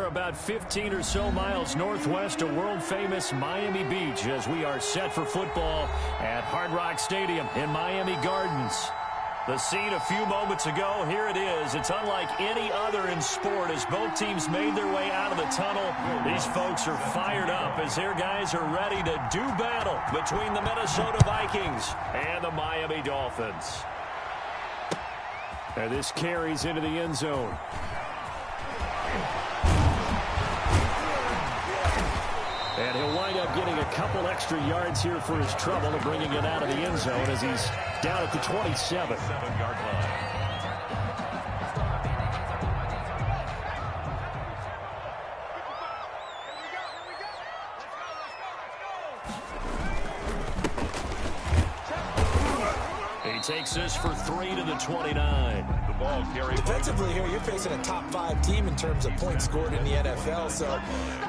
are about 15 or so miles northwest of world-famous Miami Beach as we are set for football at Hard Rock Stadium in Miami Gardens. The scene a few moments ago, here it is. It's unlike any other in sport as both teams made their way out of the tunnel. These folks are fired up as their guys are ready to do battle between the Minnesota Vikings and the Miami Dolphins. And this carries into the end zone. And he'll wind up getting a couple extra yards here for his trouble and bringing it out of the end zone as he's down at the 27. 7-yard line. Takes this for 3 to the 29. The ball carried. Defensively here, you're facing a top 5 team in terms of points scored in the NFL. So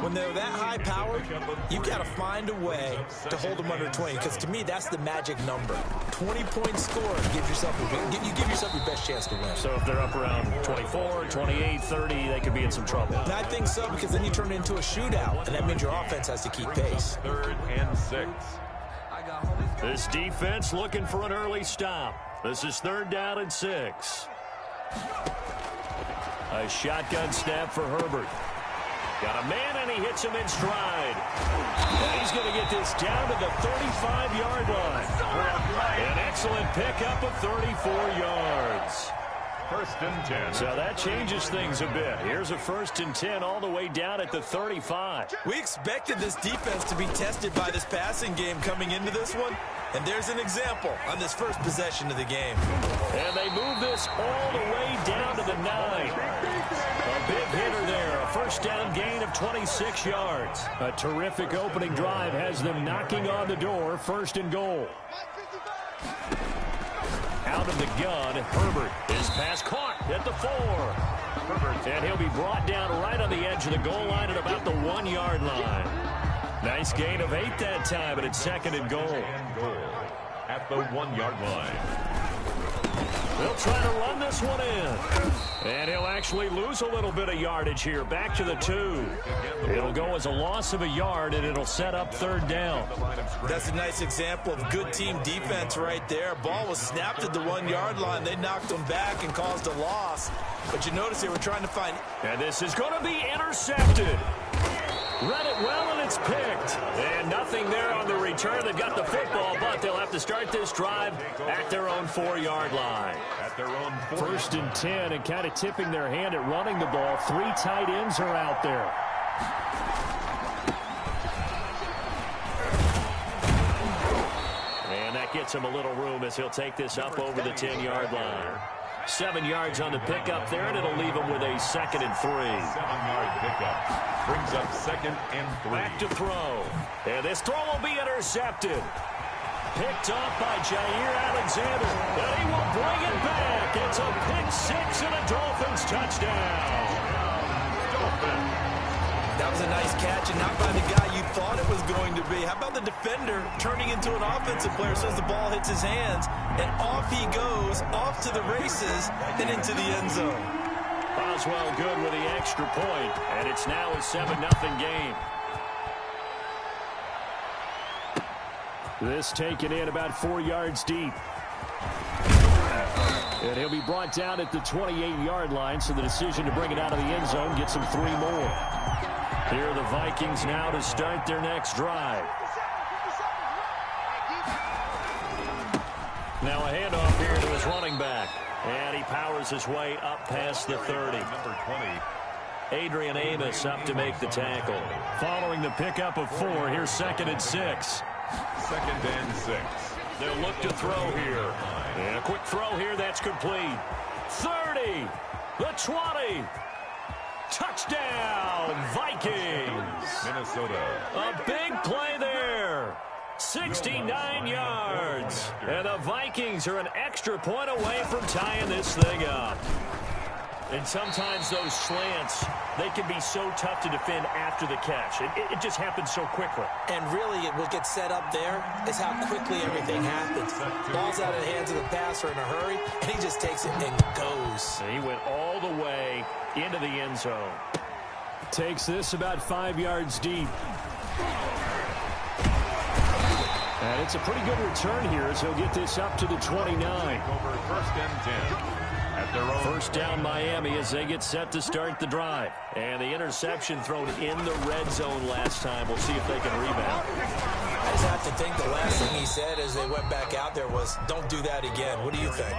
when they're that high powered, you've got to find a way to hold them under 20. Because to me, that's the magic number. 20 points scored gives yourself you give yourself your best chance to win. So if they're up around 24, 28, 30, they could be in some trouble. And I think so, because then you turn it into a shootout, and that means your offense has to keep pace. 3rd and 6. This defense looking for an early stop. This is 3rd down and 6. A shotgun snap for Herbert. Got a man, and he hits him in stride. And he's going to get this down to the 35-yard line. An excellent pickup of 34 yards. 1st and 10. So that changes things a bit. Here's a 1st and 10 all the way down at the 35. We expected this defense to be tested by this passing game coming into this one. And there's an example on this first possession of the game. And they move this all the way down to the 9. A big hitter there. A 1st down gain of 26 yards. A terrific opening drive has them knocking on the door. 1st and goal. Out of the gun, Herbert. His pass caught at the 4. Herbert. And he'll be brought down right on the edge of the goal line at about the 1-yard line. Nice gain of 8 that time, but it's 2nd and goal. At the 1-yard line. They'll try to run this one in. And he'll actually lose a little bit of yardage here. Back to the 2. It'll go as a loss of a yard, and it'll set up 3rd down. That's a nice example of good team defense right there. Ball was snapped at the 1-yard line. They knocked them back and caused a loss. But you notice they were trying to find... And this is going to be intercepted. Read it well, and it's picked. And nothing there on the return. They've got the football, but they'll have to start this drive at their own 4-yard line. At their own 1st and 10, and kind of tipping their hand at running the ball. 3 tight ends are out there. And that gets him a little room as he'll take this up over the 10-yard line. 7 yards on the pickup there, and it'll leave him with a 2nd and 3. 7-yard pickup. Brings up 2nd and 3. Back to throw. And this throw will be intercepted. Picked off by Jair Alexander. And he will bring it back. It's a pick 6 and a Dolphins touchdown. Dolphins. That was a nice catch, and not by the guy you thought it was going to be. How about the defender turning into an offensive player as soon as the ball hits his hands, and off he goes, off to the races, and into the end zone. Boswell good with the extra point, and it's now a 7-0 game. This taken in about 4 yards deep. And he'll be brought down at the 28-yard line, so the decision to bring it out of the end zone gets him 3 more. Here are the Vikings now to start their next drive. Now a handoff here to his running back. And he powers his way up past the 30. Number 20. Adrian Amos up to make the tackle. Following the pickup of 4, here's 2nd and 6. 2nd and 6. They'll look to throw here. And a quick throw here, that's complete. 30, the 20. Touchdown, Vikings. Minnesota. A big play there. 69 yards. And the Vikings are an extra point away from tying this thing up. And sometimes those slants, they can be so tough to defend after the catch. It just happens so quickly. And really, what gets set up there is how quickly everything happens. Ball's out of the hands of the passer in a hurry, and he just takes it and goes. And he went all the way into the end zone. Takes this about 5 yards deep. And it's a pretty good return here as he'll get this up to the 29. Over first and 10. At their own. First down Miami as they get set to start the drive. And the interception thrown in the red zone last time. We'll see if they can rebound. I just have to think the last thing he said as they went back out there was, don't do that again. What do you think?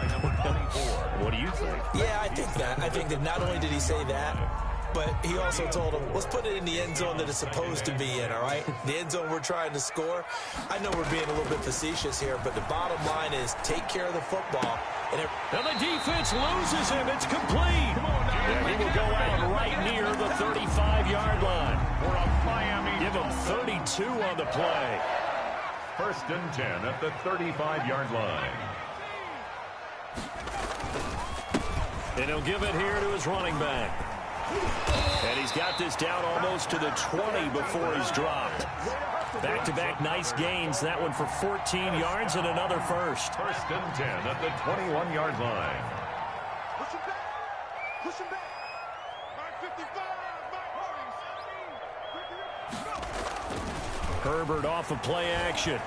What do you think? Yeah, I think that. I think that not only did he say that, but he also told him, let's put it in the end zone that it's supposed to be in, all right? The end zone we're trying to score. I know we're being a little bit facetious here, but the bottom line is take care of the football. And the defense loses him. It's complete. And he will go out right near the 35-yard line. For a Miami. Give him 32 on the play. First and 10 at the 35-yard line. And he'll give it here to his running back. And he's got this down almost to the 20 before he's dropped. Back-to-back nice gains. That one for 14 yards and another first. First and 10 at the 21-yard line. Push him back. Push him back. 955. Herbert off of play action.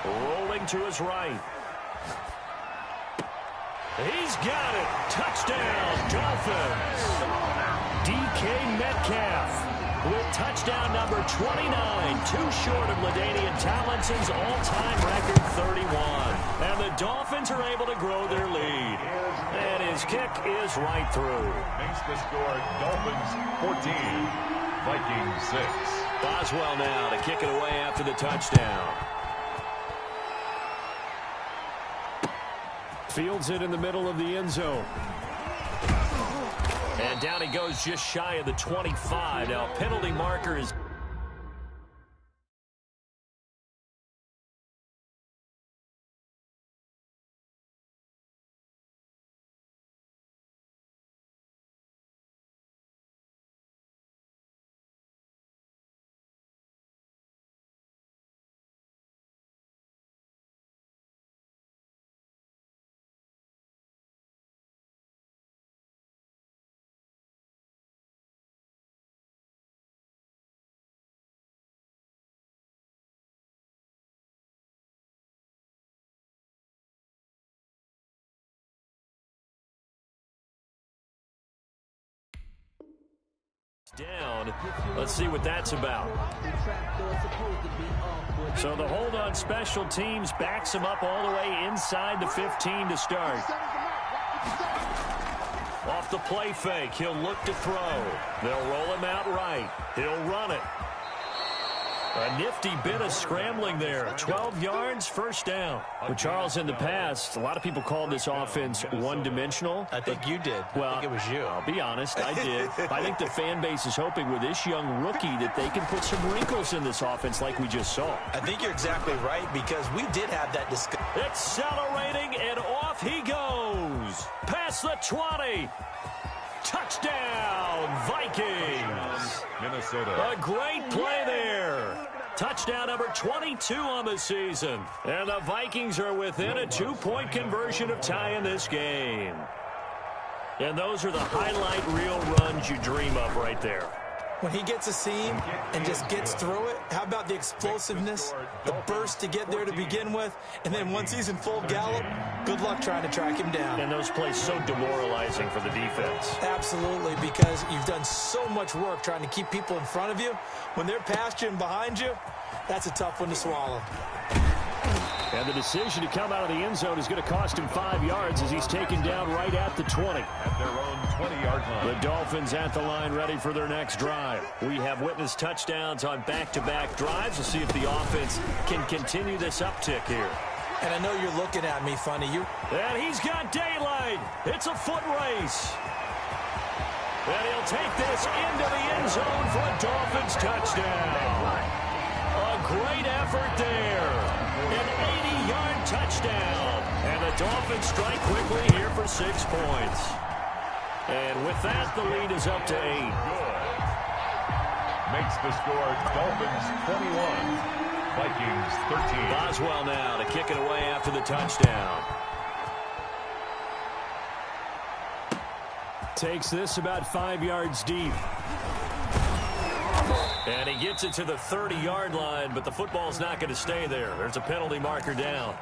Rolling to his right. He's got it. Touchdown, Dolphins. DK Metcalf with touchdown number 29, too short of LaDainian Tomlinson's all-time record 31. And the Dolphins are able to grow their lead. And his kick is right through. Makes the score Dolphins 14, Vikings 6. Boswell now to kick it away after the touchdown. Fields it in the middle of the end zone. And down he goes just shy of the 25. Now penalty marker is... down. Let's see what that's about. So the hold on special teams backs him up all the way inside the 15 to start. Off the play fake, he'll look to throw. They'll roll him out right. He'll run it. A nifty bit of scrambling there. 12 yards, first down. Well, Charles, in the past, a lot of people called this offense one-dimensional. I think you did. Well, I think it was you. I'll be honest, I did. I think the fan base is hoping with this young rookie that they can put some wrinkles in this offense like we just saw. I think you're exactly right because we did have that discussion. Accelerating, and off he goes. Past the 20. Touchdown, Vikings. Minnesota. A great play there. Touchdown number 22 on the season. And the Vikings are within a 2-point conversion of tying this game. And those are the highlight reel runs you dream of right there. When he gets a seam and just gets through it, how about the explosiveness, the burst to get there to begin with, and then once he's in full gallop, good luck trying to track him down. And those plays so demoralizing for the defense. Absolutely, because you've done so much work trying to keep people in front of you. When they're past you and behind you, that's a tough one to swallow. And the decision to come out of the end zone is going to cost him 5 yards as he's taken down right at the 20. At their own 20-yard line. The Dolphins at the line ready for their next drive. We have witnessed touchdowns on back-to-back drives. We'll see if the offense can continue this uptick here. And I know you're looking at me funny. And he's got daylight. It's a foot race. And he'll take this into the end zone for a Dolphins touchdown. A great effort there. An 80-yard touchdown. And the Dolphins strike quickly here for 6 points. And with that, the lead is up to 8. Good. Makes the score Dolphins 21, Vikings 13. Boswell now to kick it away after the touchdown. Takes this about 5 yards deep. And he gets it to the 30-yard line, but the football's not going to stay there. There's a penalty marker down.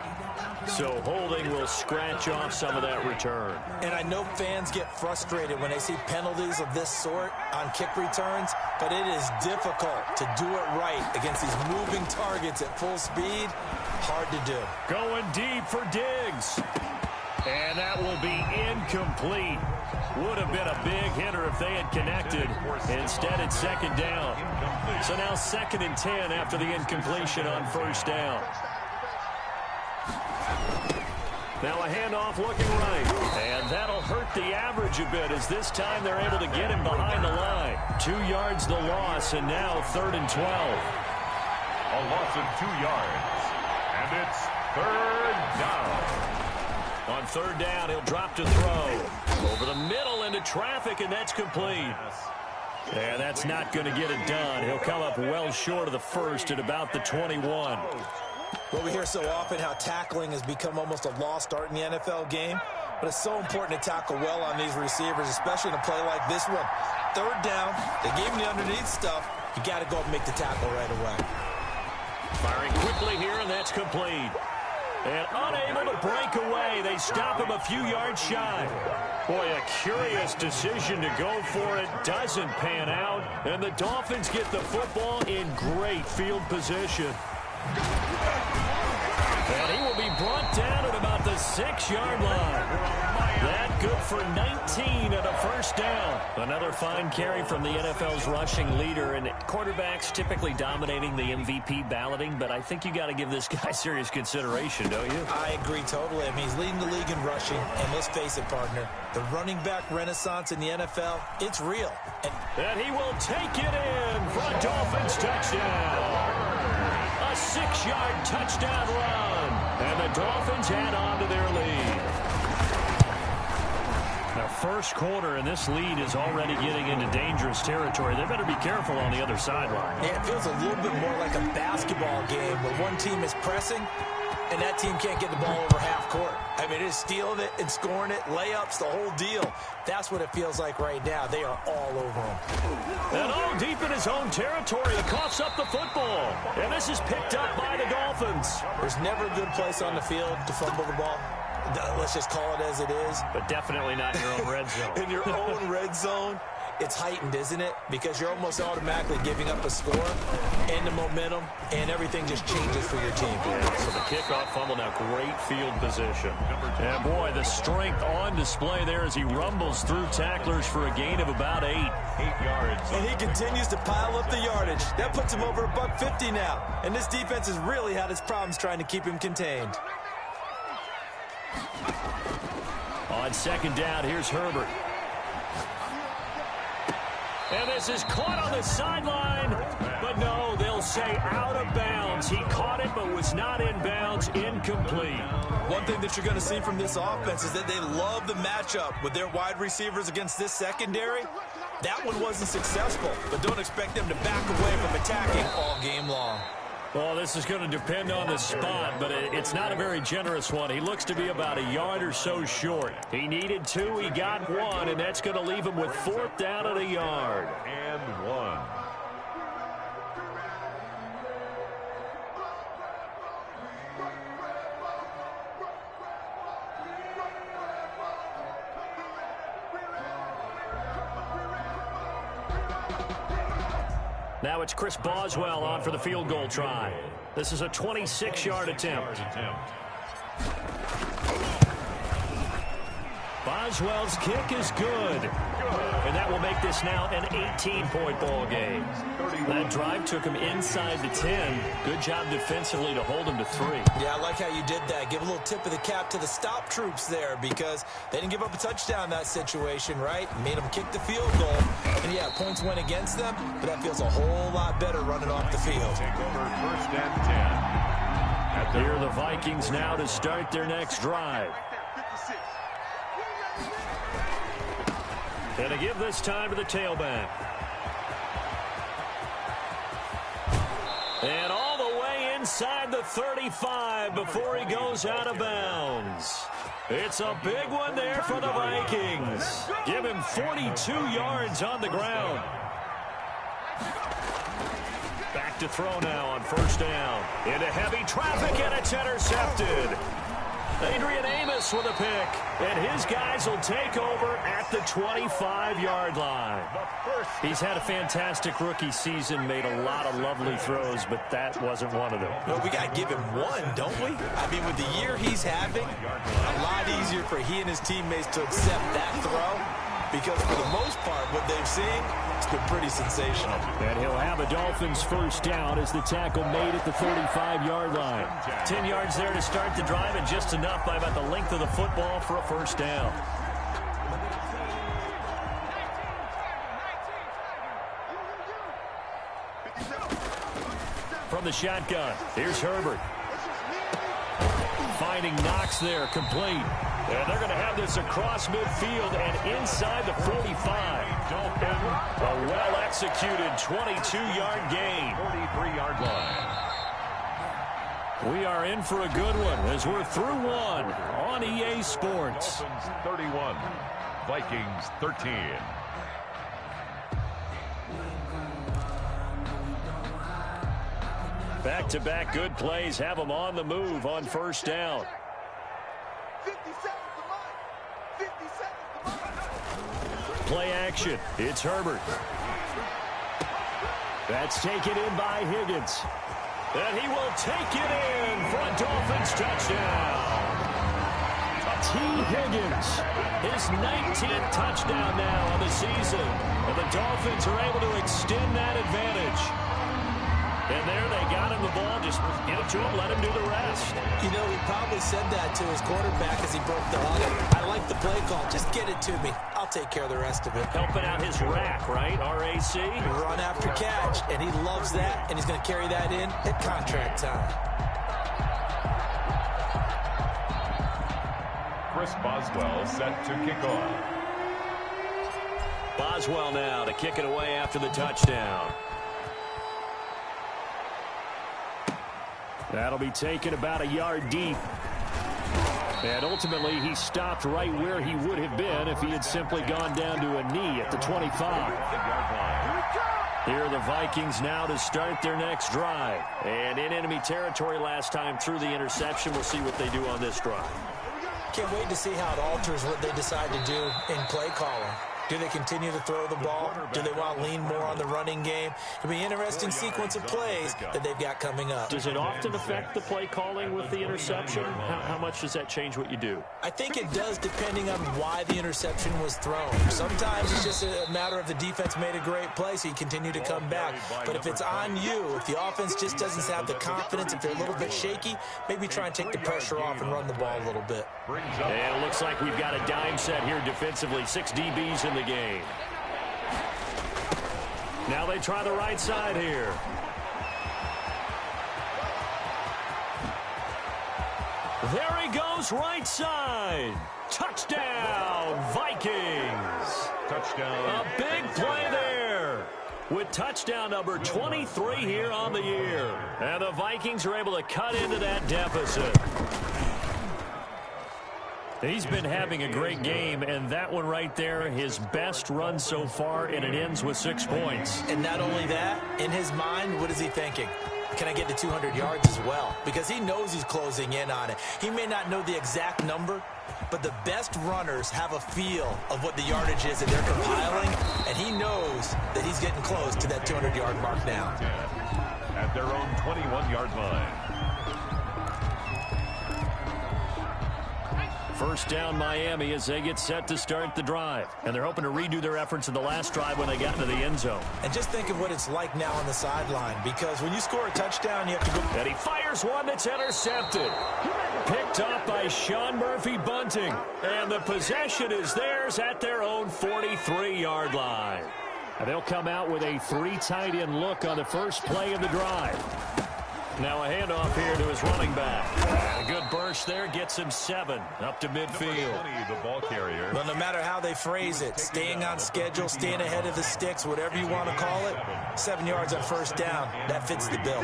So holding will scratch off some of that return. And I know fans get frustrated when they see penalties of this sort on kick returns, but it is difficult to do it right against these moving targets at full speed. Hard to do. Going deep for Diggs. And that will be incomplete. Would have been a big hitter if they had connected. Instead, it's second down. So now 2nd and 10 after the incompletion on first down. Now a handoff looking right. And that'll hurt the average a bit as this time they're able to get him behind the line. 2 yards the loss, and now 3rd and 12. A loss of 2 yards. And it's 3rd down. On 3rd down, he'll drop to throw. Over the middle into traffic, and that's complete. And that's not going to get it done. He'll come up well short of the first at about the 21. Well, we hear so often how tackling has become almost a lost art in the NFL game. But it's so important to tackle well on these receivers, especially in a play like this one. 3rd down, they gave him the underneath stuff. You got to go up and make the tackle right away. Firing quickly here, and that's complete. And unable to break away. They stop him a few yards shy. Boy, a curious decision to go for it. Doesn't pan out. And the Dolphins get the football in great field position. And he will be brought down at about the 6-yard line. That good for 19 and a first down. Another fine carry from the NFL's rushing leader, and quarterbacks typically dominating the MVP balloting, but I think you got to give this guy serious consideration, don't you? I agree totally. I mean, he's leading the league in rushing, and let's face it, partner, the running back renaissance in the NFL, it's real. And he will take it in for a Dolphins touchdown. A 6-yard touchdown run, and the Dolphins add on to their lead. The first quarter, and this lead is already getting into dangerous territory. They better be careful on the other sideline. Yeah, it feels a little bit more like a basketball game where one team is pressing and that team can't get the ball over half court. I mean, it's stealing it and scoring it, layups, the whole deal. That's what it feels like right now. They are all over him. And all deep in his own territory, he coughs up the football. And this is picked up by the Dolphins. There's never a good place on the field to fumble the ball. Let's just call it as it is. But definitely not in your own red zone. In your own red zone, it's heightened, isn't it? Because you're almost automatically giving up a score and the momentum, and everything just changes for your team. Yeah, so the kickoff fumble, now great field position. And boy, the strength on display there as he rumbles through tacklers for a gain of about 8 yards. And he continues to pile up the yardage. That puts him over $150 now. And this defense has really had its problems trying to keep him contained. On 2nd down, here's Herbert. And this is caught on the sideline. But no, they'll say out of bounds. He caught it but was not in bounds. Incomplete. One thing that you're going to see from this offense is that they love the matchup with their wide receivers against this secondary. That one wasn't successful, but don't expect them to back away from attacking all game long. Well, this is going to depend on the spot, but it's not a very generous one. He looks to be about a yard or so short. He needed 2, he got 1, and that's going to leave him with 4th down at a yard. And 1. Now it's Chris Boswell on for the field goal try. This is a 26-yard attempt. Boswell's kick is good. And that will make this now an 18-point ball game. That drive took him inside the 10. Good job defensively to hold him to 3. Yeah, I like how you did that. Give a little tip of the cap to the stop troops there because they didn't give up a touchdown in that situation, right? Made them kick the field goal. And yeah, points went against them, but that feels a whole lot better running off the field. Take over 1st and 10. Here are the Vikings now to start their next drive. And to give this time to the tailback. And all the way inside the 35 before he goes out of bounds. It's a big one there for the Vikings. Give him 42 yards on the ground. to throw now on first down. Into heavy traffic, and it's intercepted. Adrian Amos with a pick, and his guys will take over at the 25-yard line. He's had a fantastic rookie season, made a lot of lovely throws, but that wasn't one of them. Well, we got to give him one, don't we? I mean, with the year he's having, a lot easier for he and his teammates to accept that throw, because for the most part, what they've seen, it's been pretty sensational. And he'll have a Dolphins first down as the tackle made at the 35-yard line. 10 yards there to start the drive, and just enough by about the length of the football for a first down. From the shotgun, here's Herbert. Finding Knox there, complete. And they're going to have this across midfield and inside the 45. A well-executed 22-yard gain. 43-yard line. We are in for a good one as we're through one on EA Sports. Dolphins 31, Vikings 13. Back-to-back good plays have them on the move on first down. 50 seconds to mine. 50 seconds to mine. Play action. It's Herbert. That's taken in by Higgins. And he will take it in for a Dolphins touchdown. T. Higgins, his 19th touchdown now on the season. And the Dolphins are able to extend that advantage. And there they got him the ball. Just get it to him, let him do the rest. You know, he probably said that to his quarterback as he broke the huddle. I like the play call. Just get it to me. I'll take care of the rest of it. Helping out his rack, right? RAC. Run after catch, and he loves that, and he's going to carry that in at contract time. Chris Boswell set to kick off. Boswell now to kick it away after the touchdown. That'll be taken about a yard deep. And ultimately, he stopped right where he would have been if he had simply gone down to a knee at the 25. Here are the Vikings now to start their next drive. And in enemy territory last time through the interception. We'll see what they do on this drive. Can't wait to see how it alters what they decide to do in play calling. Do they continue to throw the ball? Do they want to lean more on the running game? It'll be an interesting sequence of plays that they've got coming up. Does it often affect the play calling with the interception? How much does that change what you do? I think it does, depending on why the interception was thrown. Sometimes it's just a matter of the defense made a great play, so you continue to come back. But if it's on you, if the offense just doesn't have the confidence, if they're a little bit shaky, maybe try and take the pressure off and run the ball a little bit. And it looks like we've got a dime set here defensively. 6 DBs in the game. Now they try the right side here. There he goes, right side. Touchdown, Vikings. Touchdown. A big play there with touchdown number 23 here on the year. And the Vikings are able to cut into that deficit. He's been having a great game, and that one right there, his best run so far, and it ends with 6 points. And not only that, in his mind, what is he thinking? Can I get to 200 yards as well? Because he knows he's closing in on it. He may not know the exact number, but the best runners have a feel of what the yardage is that they're compiling, and he knows that he's getting close to that 200-yard mark now. At their own 21-yard line. First down Miami as they get set to start the drive. And they're hoping to redo their efforts in the last drive when they got into the end zone. And just think of what it's like now on the sideline, because when you score a touchdown, you have to go. And he fires one that's intercepted. Picked up by Sean Murphy Bunting. And the possession is theirs at their own 43-yard line. And they'll come out with a 3 tight end look on the first play of the drive. Now a handoff here to his running back. A good burst there, gets him 7 up to midfield. 20, the ball carrier. Well, no matter how they phrase it, staying on schedule, staying ahead of the sticks, whatever you want to call it, 7 yards on first down, that fits the bill.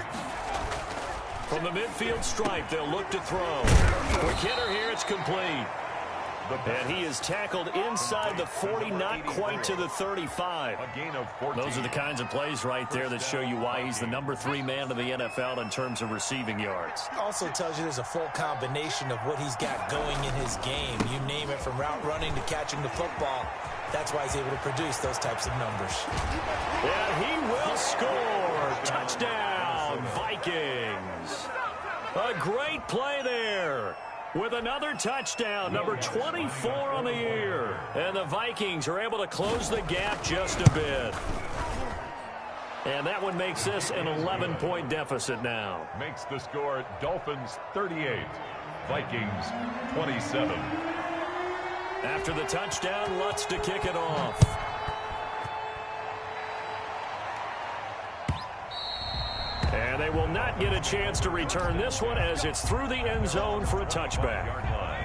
From the midfield stripe, they'll look to throw. Quick hitter here, it's complete. And he is tackled inside the 40, not quite to the 35. A gain of 14. Those are the kinds of plays right there that show you why he's the #3 man in the NFL in terms of receiving yards. Also tells you there's a full combination of what he's got going in his game. You name it, from route running to catching the football. That's why he's able to produce those types of numbers. And he will score. Touchdown, Vikings. A great play there. With another touchdown, number 24 on the year. And the Vikings are able to close the gap just a bit. And that one makes this an 11-point deficit now. Makes the score Dolphins 38, Vikings 27. After the touchdown, Lutz to kick it off. And they will not get a chance to return this one as it's through the end zone for a touchback.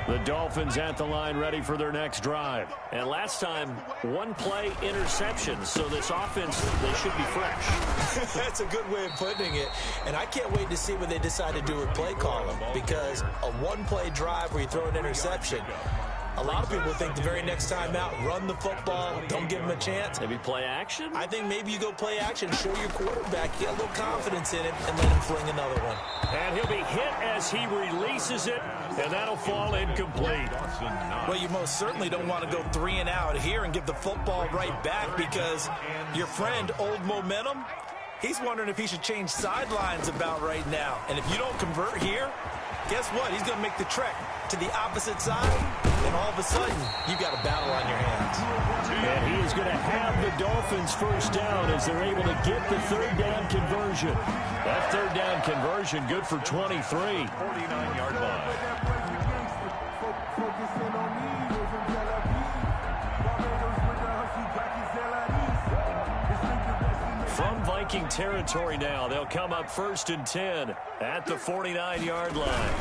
The Dolphins at the line ready for their next drive. And last time, one play interception. So this offense, they should be fresh. That's a good way of putting it. And I can't wait to see what they decide to do with play calling. Because a one-play drive where you throw an interception, a lot of people think the very next time out, run the football, don't give him a chance. Maybe play action? I think maybe you go play action, show your quarterback, get a little confidence in him, and let him fling another one. And he'll be hit as he releases it, and that'll fall incomplete. Well, you most certainly don't want to go 3 and out here and give the football right back, because your friend, Old Momentum, he's wondering if he should change sidelines about right now. And if you don't convert here, guess what? He's going to make the trek to the opposite side, and all of a sudden, you've got a battle on your hands. And he is going to have the Dolphins first down as they're able to get the third down conversion. That third down conversion good for 23. 49-yard line. From Viking territory now, they'll come up 1st and 10 at the 49-yard line.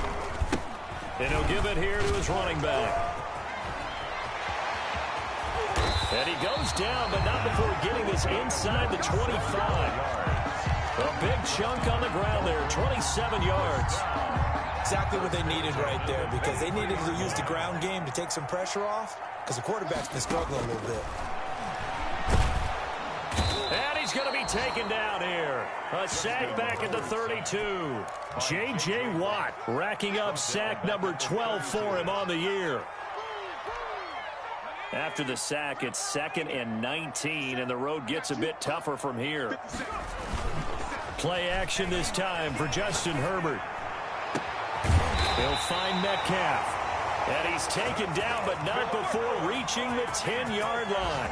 And he'll give it here to his running back. And he goes down, but not before getting this inside the 25. A big chunk on the ground there, 27 yards. Exactly what they needed right there, because they needed to use the ground game to take some pressure off, because the quarterback's been struggling a little bit. And he's going to be taken down here. A sack back at the 32. J.J. Watt racking up sack number 12 for him on the year. After the sack, it's 2nd and 19, and the road gets a bit tougher from here. Play action this time for Justin Herbert. He'll find Metcalf. And he's taken down, but not before reaching the 10-yard line.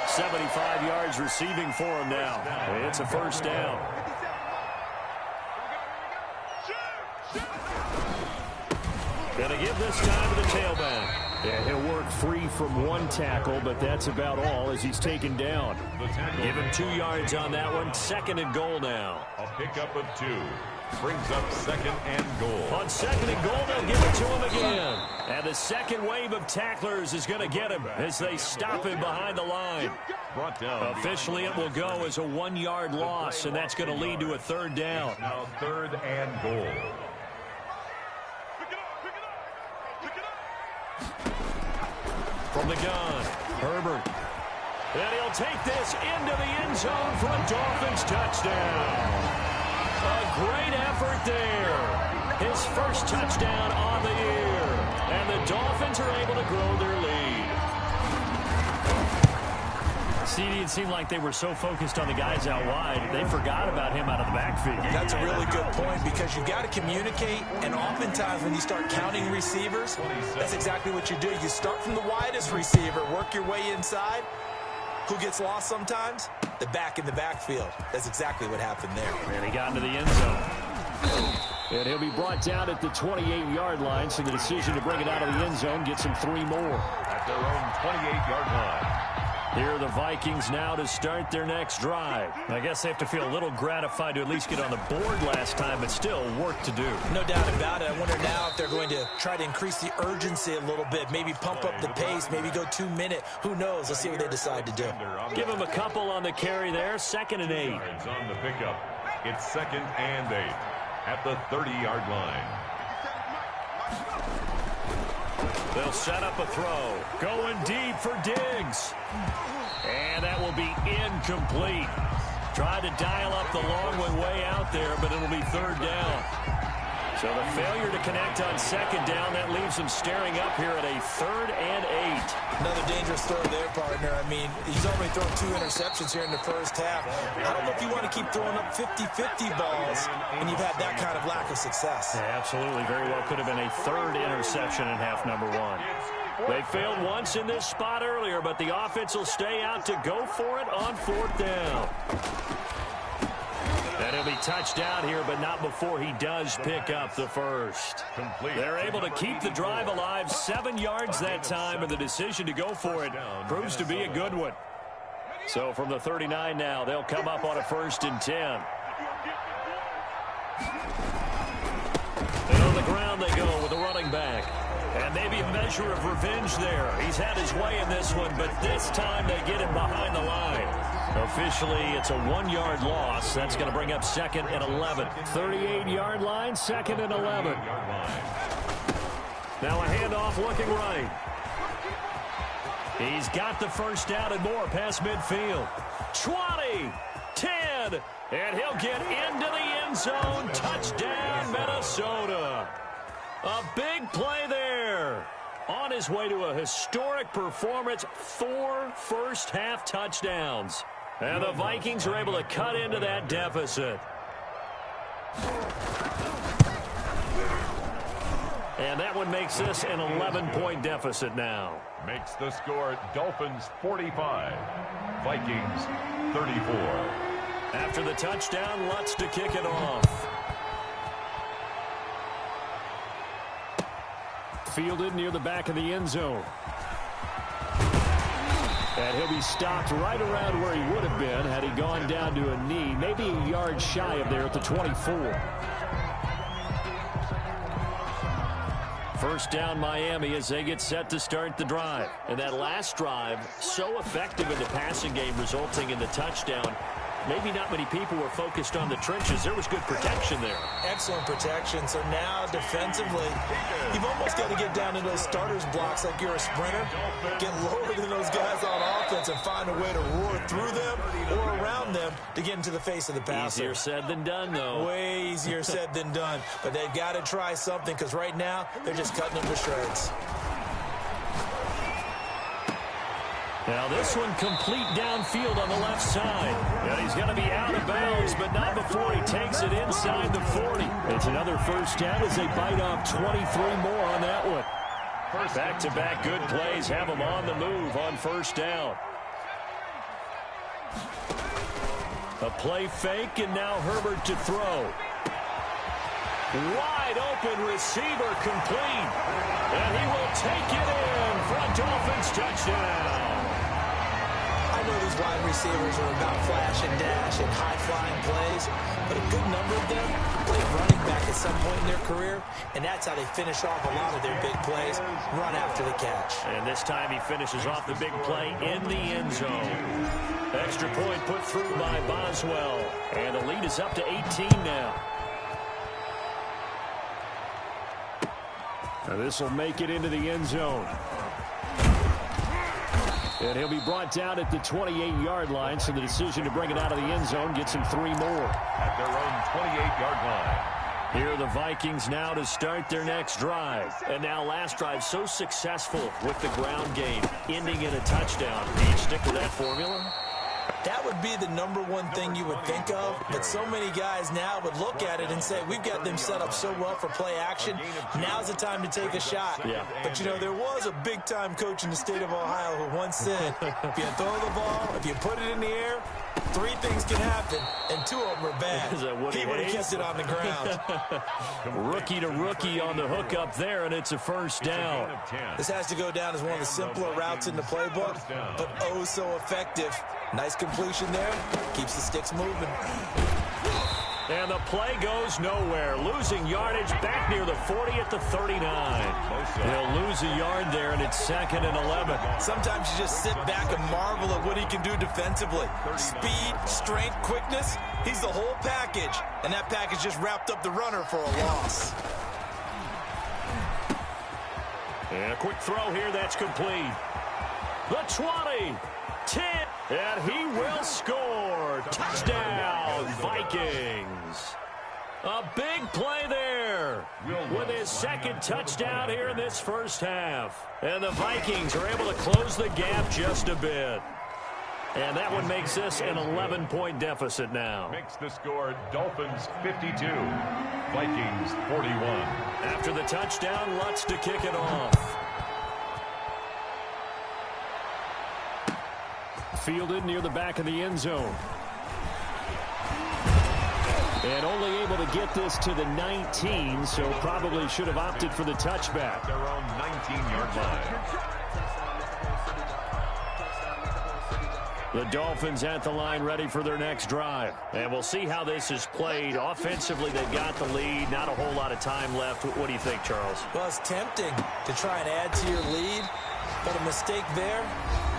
75 yards receiving for him now. It's a first down. Gonna give this time to the tailback. Yeah, he'll work free from one tackle, but that's about all as he's taken down. Give him 2 yards on that one. 2nd and goal now. A pickup of 2. Brings up 2nd and goal. On 2nd and goal, they'll give it to him again. And the second wave of tacklers is going to get him as they stop him behind the line. Brought down. Officially, it will go as a 1-yard loss, and that's going to lead to a third down. Now 3rd and goal. From the gun, Herbert. And he'll take this into the end zone for a Dolphins touchdown. A great effort there. His first touchdown on the year. And the Dolphins are able to grow their lead. CD, it seemed like they were so focused on the guys out wide, they forgot about him out of the backfield. That's a really good point, because you've got to communicate, and oftentimes when you start counting receivers, that's exactly what you do. You start from the widest receiver, work your way inside. Who gets lost sometimes? The back in the backfield. That's exactly what happened there. And he got into the end zone. And he'll be brought down at the 28-yard line, so the decision to bring it out of the end zone gets him 3 more. At their own 28-yard line. Here are the Vikings now to start their next drive. I guess they have to feel a little gratified to at least get on the board last time, but still work to do. No doubt about it. I wonder now if they're going to try to increase the urgency a little bit, maybe pump up the pace, maybe go 2-minute. Who knows? Let's see what they decide to do. Give him a couple on the carry there, 2nd and 8. On the pickup, it's 2nd and 8 at the 30-yard line. They'll set up a throw. Going deep for Diggs. And that will be incomplete. Tried to dial up the long way out there, but it'll be third down. So the failure to connect on second down, that leaves them staring up here at a 3rd and 8. Another dangerous throw there, partner. I mean, he's already thrown 2 interceptions here in the first half. I don't know if you want to keep throwing up 50-50 balls when you've had that kind of lack of success. Yeah, absolutely. Very well could have been a 3rd interception in half number 1. They failed once in this spot earlier, but the offense will stay out to go for it on 4th down. And he'll be touched down here, but not before he does pick up the first. They're able to keep the drive alive, 7 yards that time, and the decision to go for it proves to be a good one. So from the 39 now, they'll come up on a 1st and 10. And on the ground they go with a running back. And maybe a measure of revenge there. He's had his way in this one, but this time they get him behind the line. Officially, it's a 1-yard loss. That's going to bring up 2nd and 11. 38-yard line, 2nd and 11. Now a handoff looking right. He's got the first down and more past midfield. 20, 10, and he'll get into the end zone. Touchdown, Minnesota. A big play there. On his way to a historic performance, 4 first-half touchdowns. And the Vikings are able to cut into that deficit. And that one makes this an 11-point deficit now. Makes the score Dolphins 45, Vikings 34. After the touchdown, Lutz to kick it off. Fielded near the back of the end zone. And he'll be stopped right around where he would have been had he gone down to a knee, maybe a yard shy of there at the 24. First down Miami as they get set to start the drive. And that last drive, so effective in the passing game, resulting in the touchdown. Maybe not many people were focused on the trenches. There was good protection there. Excellent protection. So now defensively, you've almost got to get down to those starters blocks like you're a sprinter. Get lower than those guys on offense and find a way to roar through them or around them to get into the face of the passer. Easier said than done, though. Way easier said than done. But they've got to try something because right now they're just cutting them to shreds. Now this one complete downfield on the left side. And he's going to be out of bounds, but not before he takes it inside the 40. It's another first down as they bite off 23 more on that one. Back-to-back good plays have them on the move on first down. A play fake, and now Herbert to throw. Wide open receiver complete. And he will take it in for a Dolphins touchdown. I know these wide receivers are about flash and dash and high-flying plays, but a good number of them played running back at some point in their career, and that's how they finish off a lot of their big plays, run after the catch. And this time he finishes off the big play in the end zone. Extra point put through by Boswell, and the lead is up to 18 now. Now this will make it into the end zone. And he'll be brought down at the 28-yard line, so the decision to bring it out of the end zone gets him 3 more. At their own 28-yard line. Here are the Vikings now to start their next drive. And now last drive so successful with the ground game, ending in a touchdown. Do you stick with that formula? That would be the number one thing you would think of, but so many guys now would look at it and say, we've got them set up so well for play action, now's the time to take a shot. Yeah. But, you know, there was a big-time coach in the state of Ohio who once said, if you throw the ball, if you put it in the air, 3 things can happen, and 2 of them are bad. He would have kept it on the ground. Rookie to rookie on the hook up there, and it's a first down. This has to go down as one of the simpler routes in the playbook, but oh so effective. Nice completion there. Keeps the sticks moving. And the play goes nowhere. Losing yardage back near the 40 at the 39. He'll lose a yard there, and it's 2nd and 11. Sometimes you just sit back and marvel at what he can do defensively. Speed, strength, quickness. He's the whole package. And that package just wrapped up the runner for a loss. And a quick throw here that's complete. The 20, 10, and he will score. Touchdown, Vikings. A big play there with his second touchdown here in this first half. And the Vikings are able to close the gap just a bit. And that one makes this an 11-point deficit now. Makes the score Dolphins 52, Vikings 41. After the touchdown, Lutz to kick it off. Fielded near the back of the end zone. And only able to get this to the 19, so probably should have opted for the touchback. Their own 19-yard line. The Dolphins at the line ready for their next drive. And we'll see how this is played. Offensively, they've got the lead. Not a whole lot of time left. What do you think, Charles? Well, it's tempting to try and add to your lead, but a mistake there,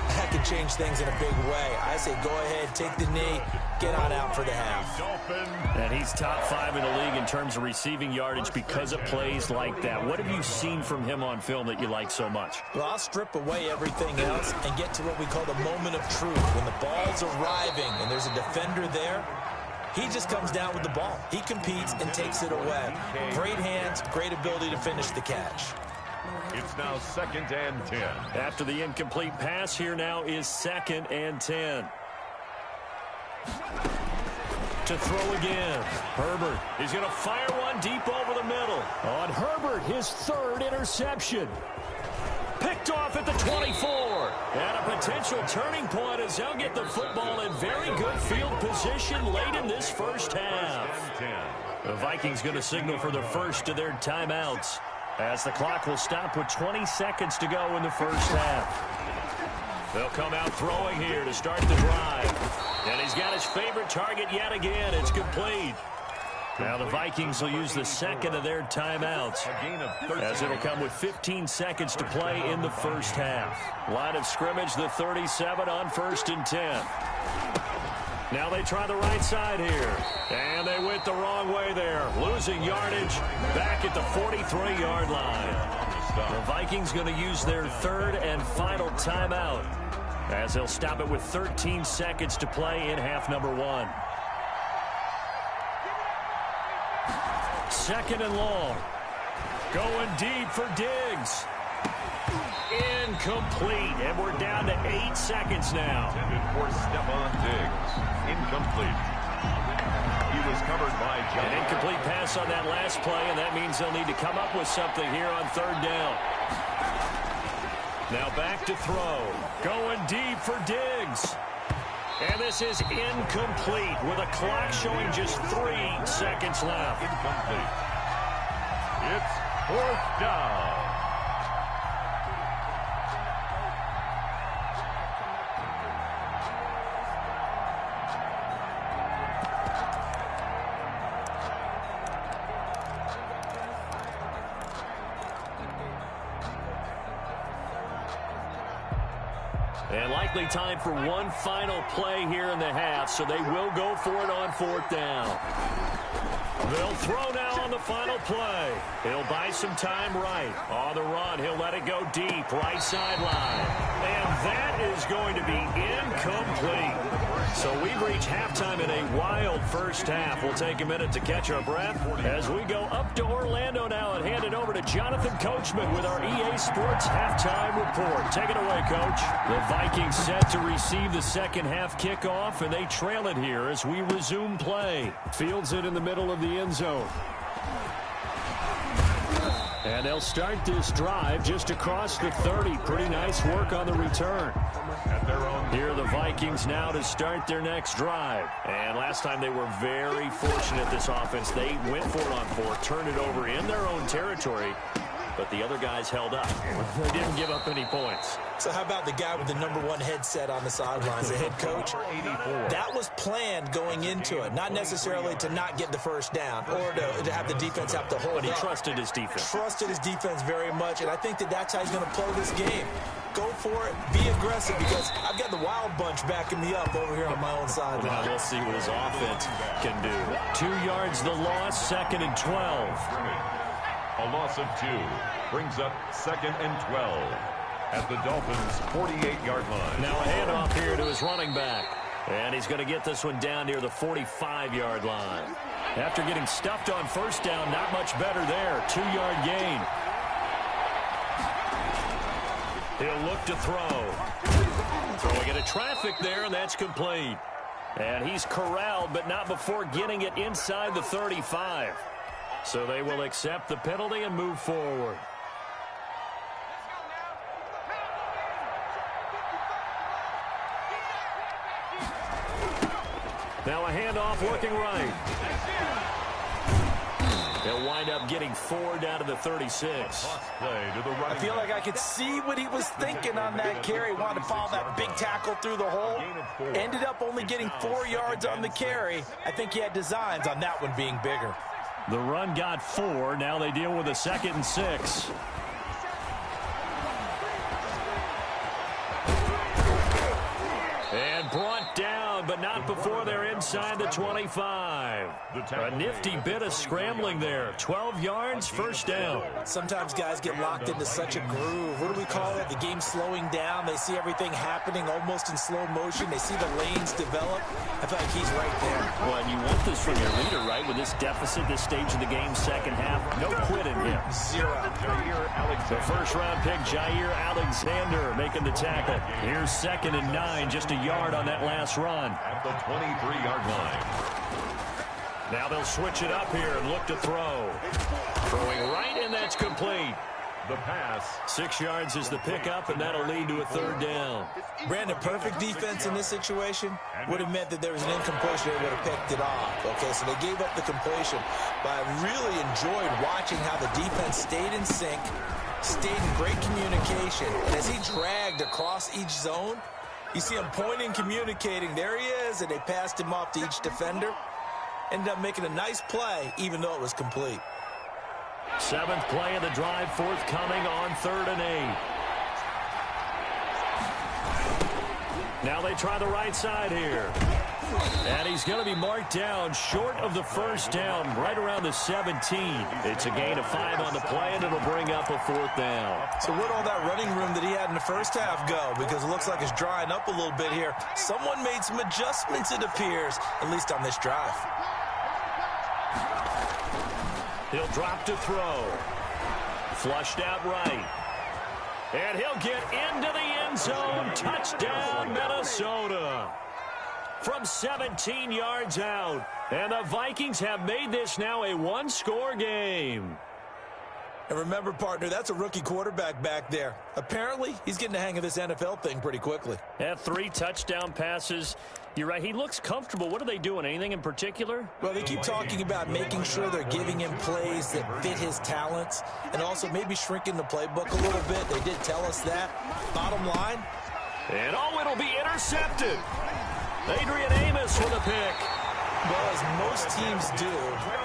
that could change things in a big way. I say go ahead, take the knee, get on out for the half. And he's top 5 in the league in terms of receiving yardage because of plays like that. What have you seen from him on film that you like so much? Well, I'll strip away everything else and get to what we call the moment of truth. When the ball's arriving and there's a defender there, he just comes down with the ball. He competes and takes it away. Great hands, great ability to finish the catch. It's now 2nd and 10. After the incomplete pass, here now is 2nd and 10. To throw again. Herbert is going to fire one deep over the middle. On Herbert, his 3rd interception. Picked off at the 24. And a potential turning point as they'll get the football in very good field position late in this first half. The Vikings going to signal for the first of their timeouts, as the clock will stop with 20 seconds to go in the first half. They'll come out throwing here to start the drive. And he's got his favorite target yet again. It's complete. Now the Vikings will use the second of their timeouts, as it'll come with 15 seconds to play in the first half. Line of scrimmage, the 37 on 1st and 10. Now they try the right side here. And they went the wrong way there. Losing yardage back at the 43-yard line. The Vikings going to use their 3rd and final timeout, as they'll stop it with 13 seconds to play in half number 1. 2nd and long. Going deep for Diggs. Incomplete, and we're down to 8 seconds now. Intended for Stephon Diggs. Incomplete. He was covered by John. An incomplete pass on that last play, and that means they'll need to come up with something here on 3rd down. Now back to throw. Going deep for Diggs. And this is incomplete with a clock showing just 3 seconds left. Incomplete. It's 4th down. And likely time for one final play here in the half, so they will go for it on 4th down. They'll throw now on the final play. He'll buy some time right. On the run, he'll let it go deep, right sideline. And that is going to be incomplete. So we've reached halftime in a wild first half. We'll take a minute to catch our breath as we go up to Orlando now and hand it over to Jonathan Coachman with our EA Sports Halftime Report. Take it away, Coach. The Vikings set to receive the second half kickoff, and they trail it here as we resume play. Fields it in the middle of the end zone. And they'll start this drive just across the 30. Pretty nice work on the return. Here are the Vikings now to start their next drive. And last time they were very fortunate, this offense. They went for it on 4, turned it over in their own territory, but the other guys held up. They didn't give up any points. So how about the guy with the #1 headset on the sidelines, the head coach? That was planned going into it, not necessarily to not get the first down or to have the defense have to hold But he up. trusted his defense. Trusted his defense very much, and I think that's how he's going to play this game. Go for it, be aggressive, because I've got the wild bunch backing me up over here on my own sideline. Now we'll see what his offense can do. 2 yards the loss, 2nd and 12. A loss of 2 brings up 2nd and 12 at the Dolphins' 48-yard line. Now a handoff here to his running back. And he's going to get this one down near the 45-yard line. After getting stuffed on first down, not much better there. 2-yard gain. He'll look to throw. Throwing into traffic there, and that's complete. And he's corralled, but not before getting it inside the 35. So they will accept the penalty and move forward. Now a handoff working right. They'll wind up getting 4 down to the 36. I feel like I could see what he was thinking on that carry. Wanted to follow that big tackle through the hole. Ended up only getting 4 yards on the carry. I think he had designs on that one being bigger. The run got 4. Now they deal with a 2nd and 6. And brought down, but not before they're inside the 25. A nifty bit of scrambling there. 12 yards, first down. Sometimes guys get locked into such a groove. What do we call it? The game's slowing down. They see everything happening almost in slow motion. They see the lanes develop. I feel like he's right there. Well, and you want this from your leader, right? With this deficit, this stage of the game, second half, no quit in him. 0. The first-round pick, Jair Alexander, making the tackle. Here's 2nd and 9, just a yard on that last run. At the 23-yard line. Now they'll switch it up here and look to throw. Throwing right, and that's complete. The pass. 6 yards is the pickup, and that'll lead to a 3rd down. Brandon, perfect defense in this situation would have meant that there was an incompletion. They would have picked it off. Okay, so they gave up the completion. But I really enjoyed watching how the defense stayed in sync, stayed in great communication. And as he dragged across each zone, you see him pointing, communicating. There he is, and they passed him off to each defender. Ended up making a nice play, even though it was complete. 7th play of the drive, forthcoming on 3rd and 8. Now they try the right side here. And he's going to be marked down short of the first down, right around the 17. It's a gain of 5 on the play, and it'll bring up a 4th down. So where'd all that running room that he had in the first half go? Because it looks like it's drying up a little bit here. Someone made some adjustments, it appears, at least on this drive. He'll drop to throw. Flushed out right. And he'll get into the end zone. Touchdown, Minnesota. From 17 yards out. And the Vikings have made this now a one-score game. And remember, partner, that's a rookie quarterback back there. Apparently, he's getting the hang of this NFL thing pretty quickly. Had 3 touchdown passes. You're right, he looks comfortable. What are they doing? Anything in particular? Well, they keep talking about making sure they're giving him plays that fit his talents and also maybe shrinking the playbook a little bit. They did tell us that. Bottom line. And it'll be intercepted. Adrian Amos with a pick. Well, as most teams do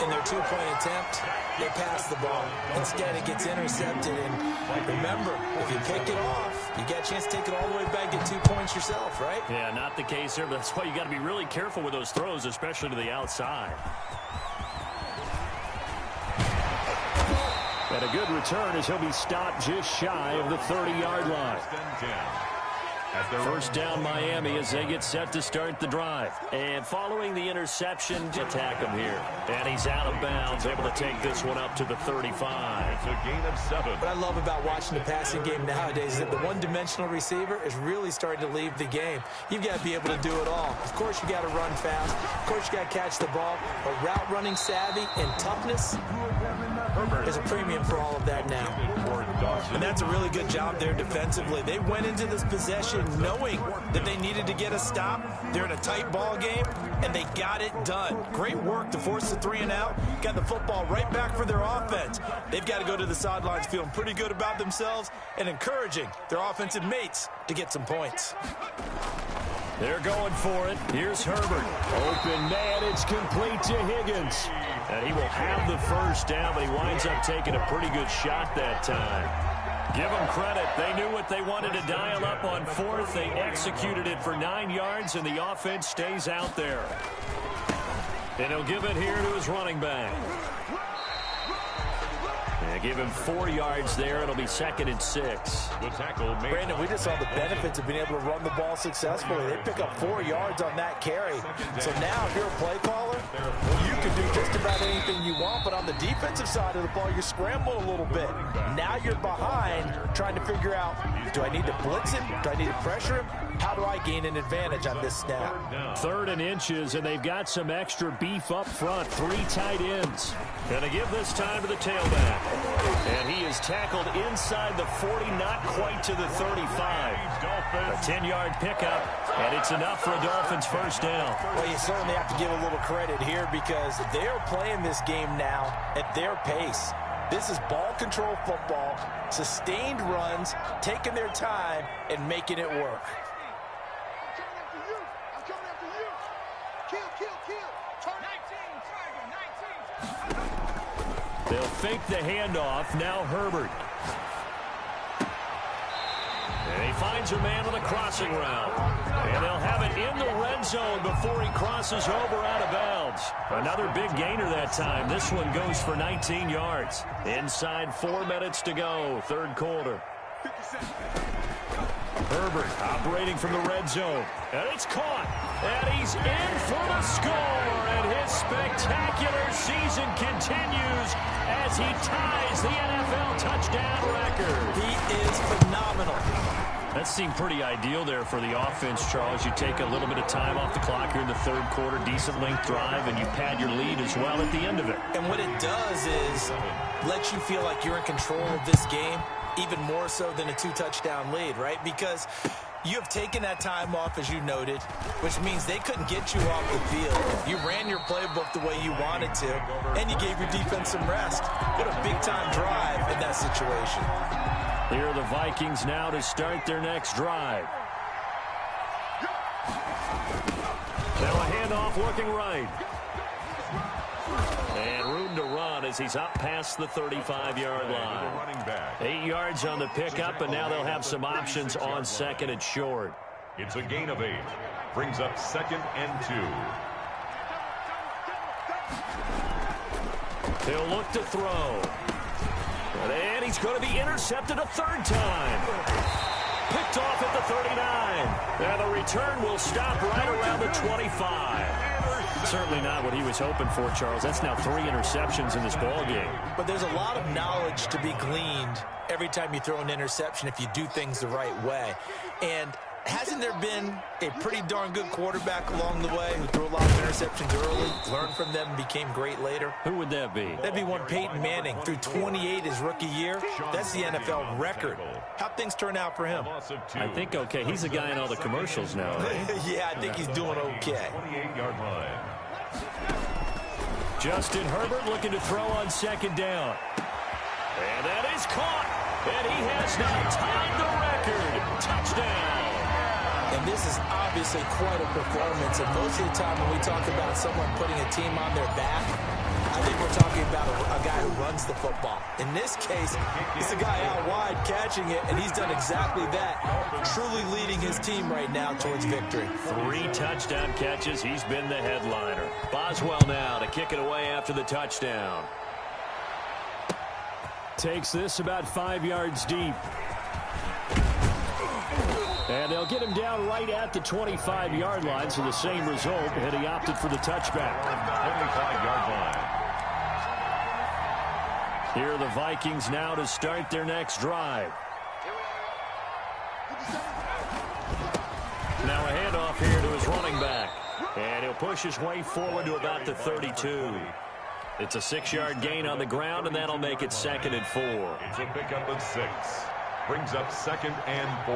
in their 2-point attempt, they pass the ball. Instead, it gets intercepted. And remember, if you pick it off, you get a chance to take it all the way back and get 2 points yourself, right? Yeah, not the case here, but that's why you got to be really careful with those throws, especially to the outside. And a good return as he'll be stopped just shy of the 30-yard line. First down Miami as they get set to start the drive. And following the interception, attack him here. And he's out of bounds, able to take this one up to the 35. It's a gain of 7. What I love about watching the passing game nowadays is that the one-dimensional receiver is really starting to leave the game. You've got to be able to do it all. Of course, you got to run fast. Of course, you got to catch the ball. But route running savvy and toughness is a premium for all of that now. And that's a really good job there defensively. They went into this possession knowing that they needed to get a stop. They're in a tight ball game, and they got it done. Great work to force the 3 and out. Got the football right back for their offense. They've got to go to the sidelines feeling pretty good about themselves and encouraging their offensive mates to get some points. They're going for it. Here's Herbert. Open man. It's complete to Higgins. And he will have the first down, but he winds up taking a pretty good shot that time. Give them credit. They knew what they wanted to dial up on 4th. They executed it for 9 yards, and the offense stays out there. And he'll give it here to his running back. They give him 4 yards there. It'll be 2nd and 6. The tackle made. Brandon, we just saw the benefits of being able to run the ball successfully. They pick up 4 yards on that carry. So now if you're a play caller, you can do just about anything you want. But on the defensive side of the ball, you're scrambling a little bit. Now you're behind trying to figure out, do I need to blitz him? Do I need to pressure him? How do I gain an advantage on this snap? 3rd and inches, and they've got some extra beef up front. 3 tight ends. Gonna give this time to the tailback. And he is tackled inside the 40, not quite to the 35. A 10-yard pickup, and it's enough for a Dolphins first down. Well, you certainly have to give a little credit here because they're playing this game now at their pace. This is ball control football, sustained runs, taking their time, and making it work. I'm coming after you. Kill. Turn 19. They'll fake the handoff. Now Herbert. And he finds a man on the crossing route. And they'll have it in the red zone before he crosses over out of bounds. Another big gainer that time. This one goes for 19 yards. Inside 4 minutes to go, 3rd quarter. Herbert operating from the red zone. And it's caught. And he's in for the score. And his spectacular season continues as he ties the NFL touchdown record. He is phenomenal. That seemed pretty ideal there for the offense, Charles. You take a little bit of time off the clock here in the 3rd quarter, decent length drive, and you pad your lead as well at the end of it. And what it does is let you feel like you're in control of this game, even more so than a 2-touchdown lead, right? Because you have taken that time off, as you noted, which means they couldn't get you off the field. You ran your playbook the way you wanted to, and you gave your defense some rest. What a big-time drive in that situation. Here are the Vikings now to start their next drive. Now a handoff looking right. And room to run as he's up past the 35-yard line. 8 yards on the pickup, and now they'll have some options on 2nd and short. It's a gain of 8. Brings up 2nd and 2. He'll look to throw. And he's going to be intercepted a 3rd time. Picked off at the 39. And the return will stop right around the 25. Certainly not what he was hoping for, Charles. That's now 3 interceptions in this ball game. But there's a lot of knowledge to be gleaned every time you throw an interception if you do things the right way. And hasn't there been a pretty darn good quarterback along the way who threw a lot of interceptions early, learned from them, and became great later? Who would that be? That'd be one Peyton Manning. Threw 28 his rookie year. That's the NFL record. How'd things turn out for him? I think okay. He's a guy in all the commercials now, right? Yeah, I think he's doing okay. 28-yard line. Justin Herbert looking to throw on 2nd down. And that is caught. And he has now tied the record. Touchdown. And this is obviously quite a performance. And most of the time when we talk about someone putting a team on their back, I think we're talking about a guy who runs the football. In this case, it's a guy out wide catching it, and he's done exactly that, truly leading his team right now towards victory. 3 touchdown catches. He's been the headliner. Boswell now to kick it away after the touchdown. Takes this about 5 yards deep. And they'll get him down right at the 25-yard line, so the same result, and he opted for the touchback. 25-yard line. Here are the Vikings now to start their next drive. Now a handoff here to his running back. And he'll push his way forward to about the 32. It's a 6-yard gain on the ground, and that'll make it 2nd and 4. It's a pickup of 6. Brings up 2nd and 4.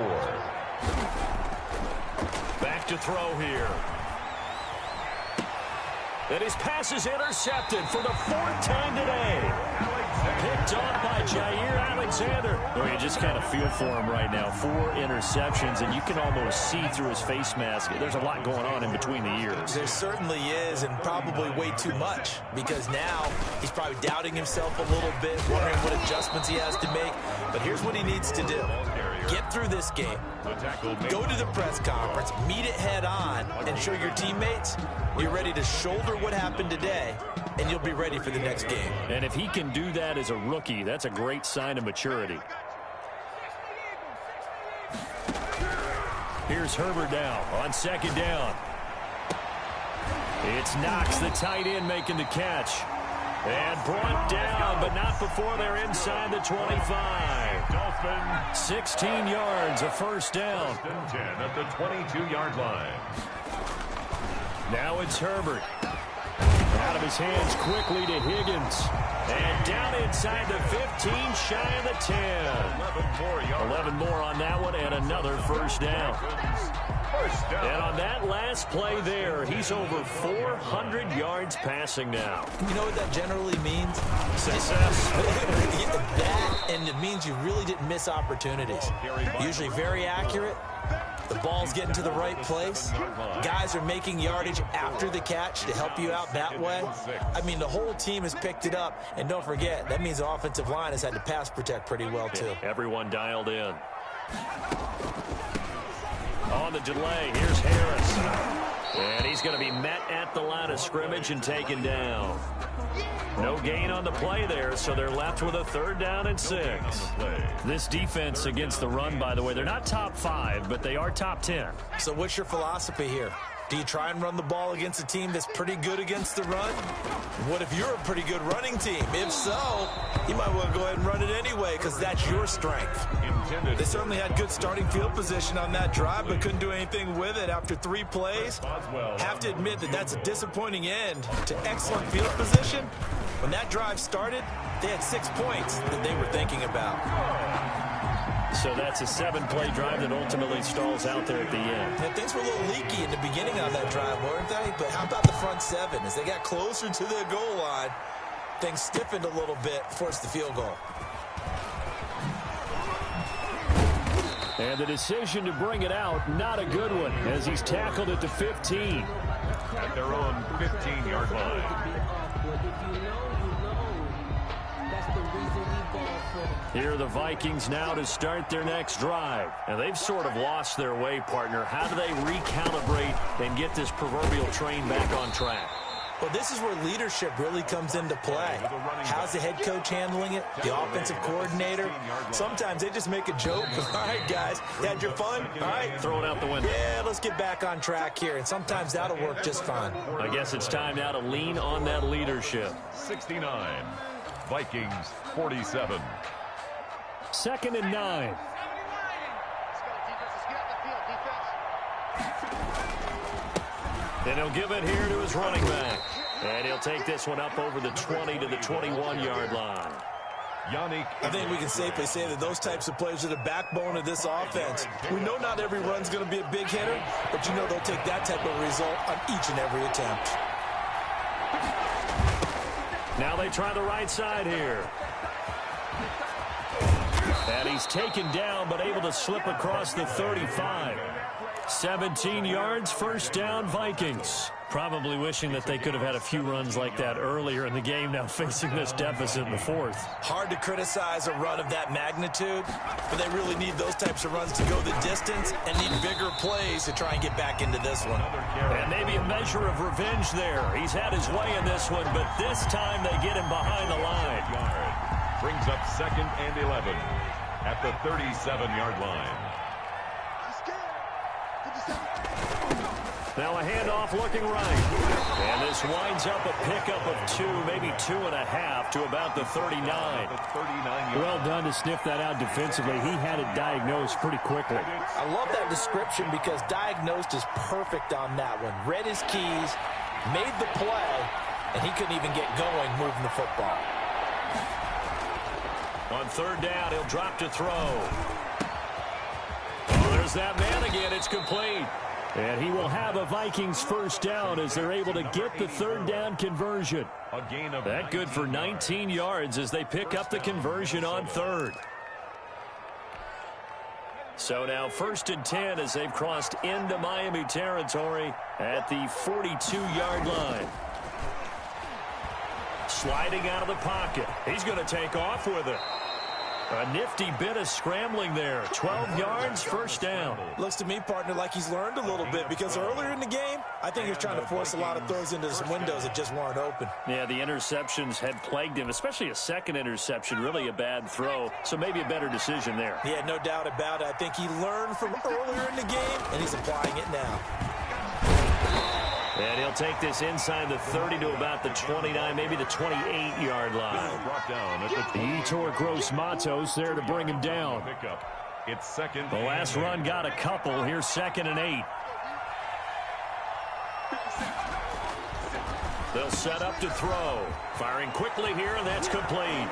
Back to throw here. And his pass is intercepted for the 4th time today. Picked off by Jair Alexander. Well, you just kind of feel for him right now. 4 interceptions, and you can almost see through his face mask. There's a lot going on in between the ears. There certainly is, and probably way too much, because now he's probably doubting himself a little bit, wondering what adjustments he has to make. But here's what he needs to do. Get through this game. Go to the press conference, meet it head on, and show your teammates you're ready to shoulder what happened today and you'll be ready for the next game. And if he can do that as a rookie, that's a great sign of maturity. Here's Herbert now on second down. It's Knox, the tight end, making the catch. And brought down, but not before they're inside the 25. Dolphins. 16 yards, a first down. 10 at the 22-yard line. Now it's Herbert. Out of his hands quickly to Higgins. And down inside the 15, shy of the 10. 11 more yards. 11 more on that one, and another first down. First down. And on that last play there, he's over 400 yards passing now. You know what that generally means? Success. That, and it means you really didn't miss opportunities. Usually very accurate. The ball's getting to the right place. Guys are making yardage after the catch to help you out that way. I mean, the whole team has picked it up. And don't forget, that means the offensive line has had to pass protect pretty well, too. Everyone dialed in. On the delay, here's Harris. And he's going to be met at the line of scrimmage and taken down. No gain on the play there, so they're left with a third down and 6. This defense against the run, by the way, they're not top 5, but they are top 10. So what's your philosophy here? Do you try and run the ball against a team that's pretty good against the run? What if you're a pretty good running team? If so, you might want to go ahead and run it anyway because that's your strength. They certainly had good starting field position on that drive, but couldn't do anything with it after 3 plays. Have to admit that that's a disappointing end to excellent field position. When that drive started, they had 6 points that they were thinking about. So that's a 7-play drive that ultimately stalls out there at the end. And things were a little leaky in the beginning on that drive, weren't they? But how about the front 7? As they got closer to the goal line, things stiffened a little bit, forced the field goal. And the decision to bring it out, not a good one, as he's tackled at the 15. At their own 15-yard line. Here are the Vikings now to start their next drive. And they've sort of lost their way, partner. How do they recalibrate and get this proverbial train back on track? Well, this is where leadership really comes into play. How's the head coach handling it? The offensive coordinator? Sometimes they just make a joke. All right, guys, you had your fun? All right. Throw it out the window. Yeah, let's get back on track here. And sometimes that'll work just fine. I guess it's time now to lean on that leadership. 69. Vikings 47. 2nd and 9. And he'll give it here to his running back. And he'll take this one up over the 20 to the 21-yard line. I think we can safely say that those types of plays are the backbone of this offense. We know not every run's going to be a big hitter, but you know they'll take that type of result on each and every attempt. Now they try the right side here. And he's taken down, but able to slip across the 35. 17 yards, first down, Vikings. Probably wishing that they could have had a few runs like that earlier in the game, now facing this deficit in the 4th. Hard to criticize a run of that magnitude, but they really need those types of runs to go the distance and need bigger plays to try and get back into this one. And maybe a measure of revenge there. He's had his way in this one, but this time they get him behind the line. Brings up 2nd and 11 at the 37-yard line. Now a handoff looking right. And this winds up a pickup of 2, maybe 2.5 to about the 39. Well done to sniff that out defensively. He had it diagnosed pretty quickly. I love that description because diagnosed is perfect on that one. Read his keys, made the play, and he couldn't even get going moving the football. On 3rd down, he'll drop to throw. Oh, there's that man again. It's complete. And he will have a Vikings first down as they're able to get the 3rd down conversion. That good for 19 yards as they pick up the conversion on 3rd. So now 1st and 10 as they've crossed into Miami territory at the 42-yard line. Sliding out of the pocket. He's going to take off with it. A nifty bit of scrambling there. 12 yards, first down. Looks to me, partner, like he's learned a little bit because earlier in the game, I think he was trying to force a lot of throws into some windows that just weren't open. Yeah, the interceptions had plagued him, especially a second interception, really a bad throw. So maybe a better decision there. Yeah, no doubt about it. I think he learned from earlier in the game, and he's applying it now. And he'll take this inside the 30 to about the 29, maybe the 28-yard line. Brought down at the Yetur Gross-Matos there to bring him down. It's second. The last run got a couple. Here's 2nd and 8. They'll set up to throw. Firing quickly here, and that's complete.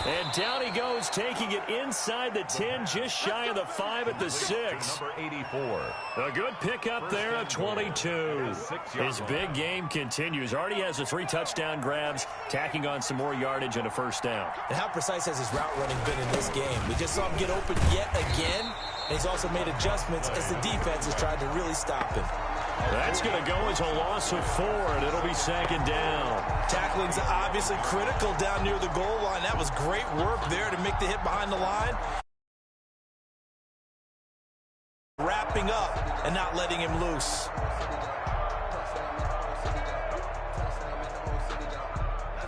And down he goes, taking it inside the 10, just shy of the 5 at the 6. Number 84. A good pickup there at 22. His big game continues. Already has the 3 touchdown grabs, tacking on some more yardage and a first down. And how precise has his route running been in this game? We just saw him get open yet again, and he's also made adjustments as the defense has tried to really stop him. That's going to go as a loss of 4, and it'll be 2nd down. Tackling's obviously critical down near the goal line. That was great work there to make the hit behind the line. Wrapping up and not letting him loose.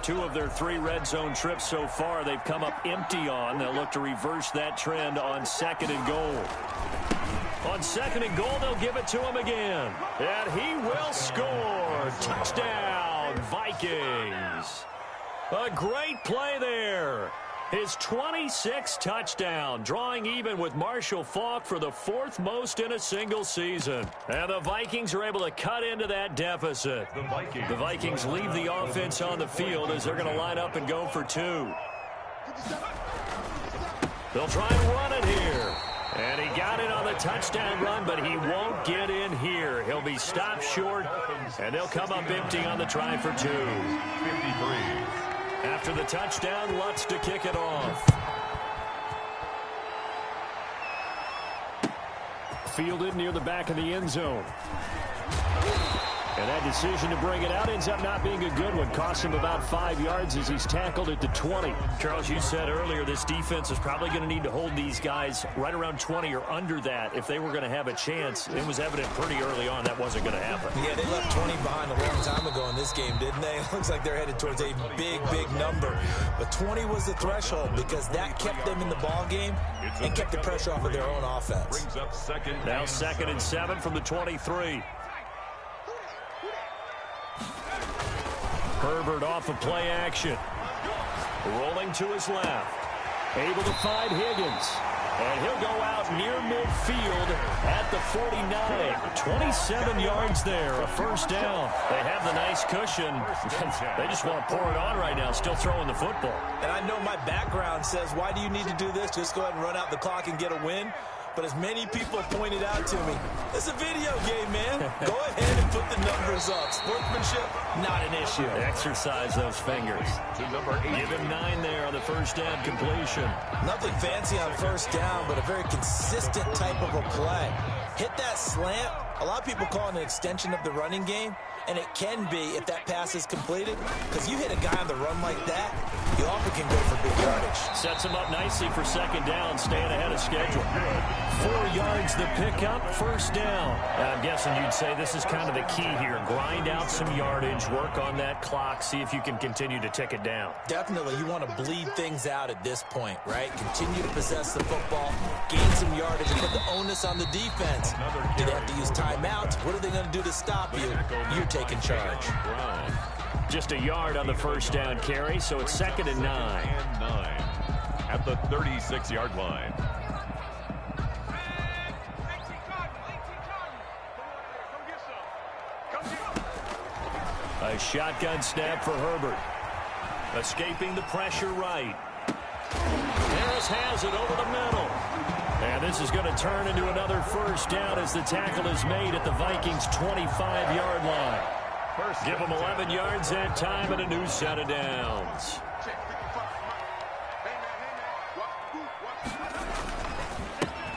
Two of their 3 red zone trips so far, they've come up empty on. They'll look to reverse that trend on 2nd and goal. On 2nd and goal, they'll give it to him again. And he will score. Touchdown, Vikings. A great play there. His 26th touchdown, drawing even with Marshall Faulk for the 4th most in a single season. And the Vikings are able to cut into that deficit. The Vikings leave the offense on the field as they're going to line up and go for 2. They'll try and run it here. And he got it on the touchdown run, but he won't get in here. He'll be stopped short, and they'll come up empty on the try for 2. 53. After the touchdown, Lutz to kick it off. Fielded near the back of the end zone. And that decision to bring it out ends up not being a good one. Cost him about 5 yards as he's tackled at the 20. Charles, you said earlier this defense is probably going to need to hold these guys right around 20 or under that if they were going to have a chance. It was evident pretty early on that wasn't going to happen. Yeah, they left 20 behind a long time ago in this game, didn't they? It looks like they're headed towards a big, big number. But 20 was the threshold because that kept them in the ball game and kept the pressure off of their own offense. Now 2nd and 7 from the 23. Herbert off of play action. Rolling to his left. Able to find Higgins. And he'll go out near midfield at the 49. 27 yards there, a first down. They have the nice cushion. They just want to pour it on right now, still throwing the football. And I know my background says, why do you need to do this? Just go ahead and run out the clock and get a win. But as many people pointed out to me, it's a video game, man. Go ahead and put the numbers up. Sportsmanship, not an issue. Exercise those fingers. Give him 9 there on the first down completion. Nothing fancy on first down, but a very consistent type of a play. Hit that slant. A lot of people call it an extension of the running game, and it can be if that pass is completed, because you hit a guy on the run like that, you often can go for big yardage. Sets him up nicely for 2nd down, staying ahead of schedule. 4 yards the pickup, first down. I'm guessing you'd say this is kind of the key here. Grind out some yardage, work on that clock, see if you can continue to tick it down. Definitely, you want to bleed things out at this point, right? Continue to possess the football, gain some yardage, and put the onus on the defense. Do they have to use timeouts? What are they going to do to stop you? You're taking charge. Just a yard on the first down carry, so it's 2nd and 9. At the 36-yard line. A shotgun snap for Herbert. Escaping the pressure right. Harris has it over the middle. And this is going to turn into another first down as the tackle is made at the Vikings' 25-yard line. Give them 11 yards that time and a new set of downs.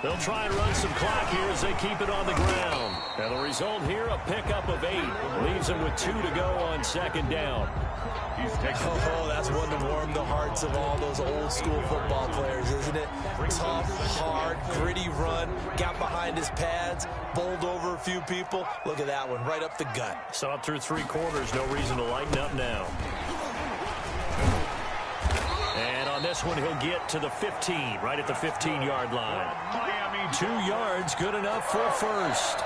They'll try and run some clock here as they keep it on the ground. And the result here, a pickup of 8. Leaves them with 2 to go on second down. Oh, that's one to warm the hearts of all those old school football players, isn't it? Tough, hard, gritty run. Got behind his pads, bowled over a few people. Look at that one, right up the gut. So up through 3 quarters, no reason to lighten up now. And on this one, he'll get to the 15, right at the 15-yard line. Miami, 2 yards, good enough for first.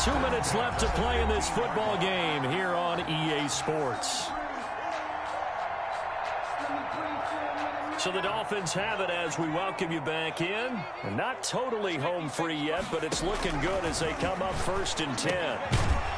2 minutes left to play in this football game here on EA Sports. So the Dolphins have it as we welcome you back in. Not totally home free yet, but it's looking good as they come up 1st and 10.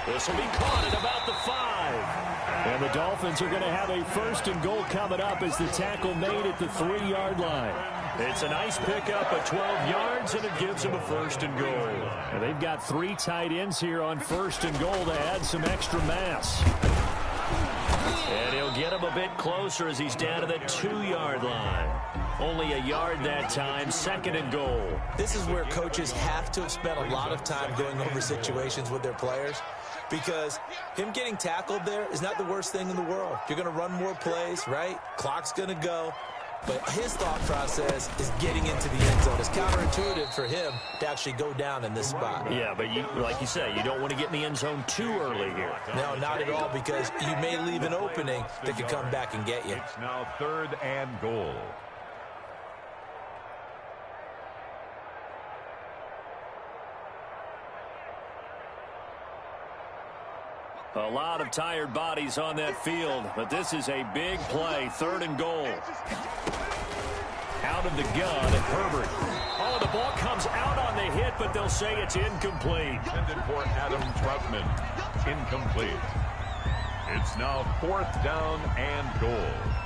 This will be caught at about the 5. And the Dolphins are going to have a 1st and goal coming up as the tackle made at the 3-yard line. It's a nice pickup of 12 yards, and it gives them a 1st and goal. And they've got 3 tight ends here on 1st and goal to add some extra mass. And he'll get him a bit closer as he's down to the 2-yard line. Only a yard that time, 2nd and goal. This is where coaches have to have spent a lot of time going over situations with their players, because him getting tackled there is not the worst thing in the world. You're going to run more plays, right? Clock's going to go. But his thought process is getting into the end zone. It's counterintuitive for him to actually go down in this spot. Yeah, but like you say, you don't want to get in the end zone too early here. No, not at all, because you may leave an opening that could come back and get you. It's now 3rd and goal. A lot of tired bodies on that field, but this is a big play, 3rd and goal. Out of the gun, Herbert. Oh, the ball comes out on the hit, but they'll say it's incomplete. Intended for Adam Troutman. Incomplete. It's now 4th down and goal.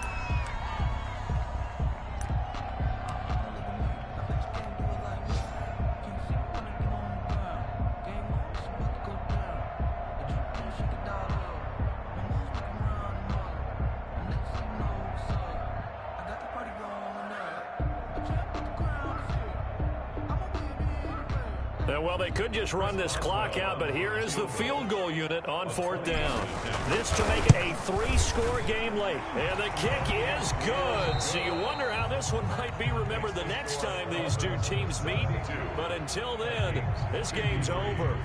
Well, they could just run this clock out, but here is the field goal unit on 4th down. This to make it a 3-score game late. And the kick is good. So you wonder how this one might be remembered the next time these 2 teams meet. But until then, this game's over.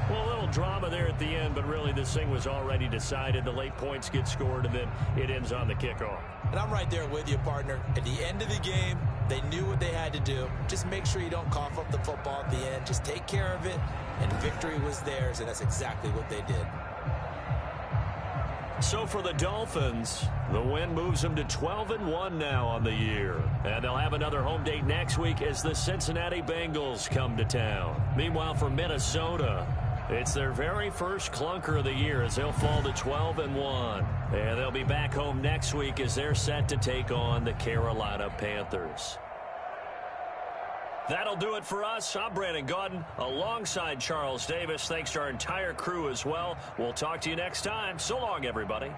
Well, a little drama there at the end, but really this thing was already decided. The late points get scored, and then it ends on the kickoff. And I'm right there with you, partner. At the end of the game, they knew what they had to do. Just make sure you don't cough up the football at the end. Just take care of it, and victory was theirs, and that's exactly what they did. So for the Dolphins, the win moves them to 12-1 now on the year. And they'll have another home date next week as the Cincinnati Bengals come to town. Meanwhile, for Minnesota, it's their very first clunker of the year as they'll fall to 12-1. And they'll be back home next week as they're set to take on the Carolina Panthers. That'll do it for us. I'm Brandon Gaudin alongside Charles Davis. Thanks to our entire crew as well. We'll talk to you next time. So long, everybody.